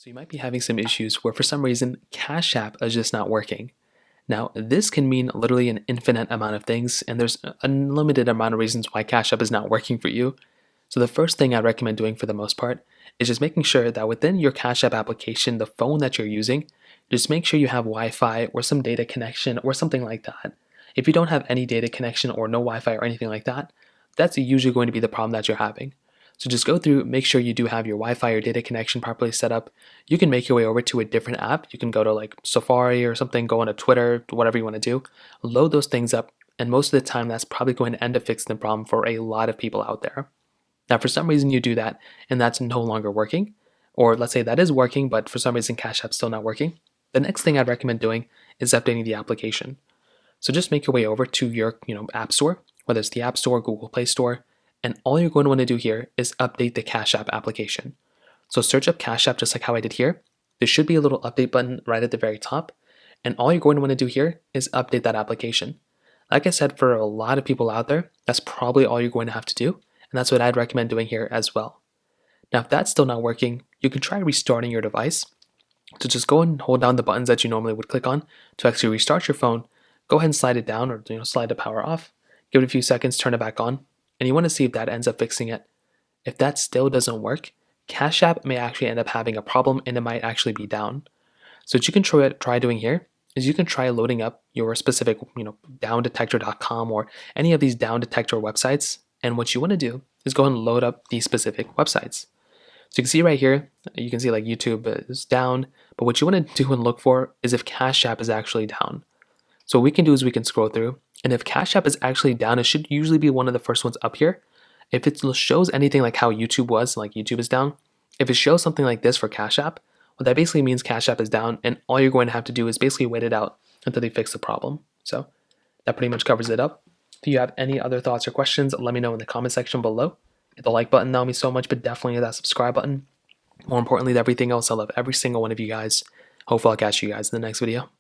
So you might be having some issues where for some reason Cash App is just not working. Now, this can mean literally an infinite amount of things, and there's an unlimited amount of reasons why Cash App is not working for you. So the first thing I recommend doing for the most part is just making sure that within your Cash App application, the phone that you're using, just make sure you have Wi-Fi or some data connection or something like that. If you don't have any data connection or no Wi-Fi or anything like that, that's usually going to be the problem that you're having. So just go through, make sure you do have your Wi-Fi or data connection properly set up. You can make your way over to a different app. You can go to like Safari or something, go on to Twitter, whatever you want to do. Load those things up, and most of the time that's probably going to end up fixing the problem for a lot of people out there. Now, for some reason you do that and that's no longer working, or let's say that is working, but for some reason Cash App's still not working, the next thing I'd recommend doing is updating the application. So just make your way over to your app store, whether it's the App Store, Google Play Store, and all you're going to want to do here is update the Cash App application. So search up Cash App just like how I did here. There should be a little update button right at the very top, and all you're going to want to do here is update that application. Like I said, for a lot of people out there, that's probably all you're going to have to do, and that's what I'd recommend doing here as well. Now, if that's still not working, you can try restarting your device. So just go and hold down the buttons that you normally would click on to actually restart your phone. Go ahead and slide it down or slide the power off. Give it a few seconds, turn it back on, and you want to see if that ends up fixing it. If that still doesn't work, Cash App may actually end up having a problem and it might actually be down. So what you can try doing here is you can try loading up your specific, downdetector.com or any of these down detector websites. And what you want to do is go and load up these specific websites. So you can see right here, you can see like YouTube is down, but what you want to do and look for is if Cash App is actually down. So what we can do is we can scroll through, and if Cash App is actually down, it should usually be one of the first ones up here. If it shows anything like how YouTube was, like YouTube is down, if it shows something like this for Cash App, well, that basically means Cash App is down, and all you're going to have to do is basically wait it out until they fix the problem. So that pretty much covers it up. If you have any other thoughts or questions, let me know in the comment section below. Hit the like button, that would mean so much, but definitely hit that subscribe button. More importantly than everything else, I love every single one of you guys. Hopefully I'll catch you guys in the next video.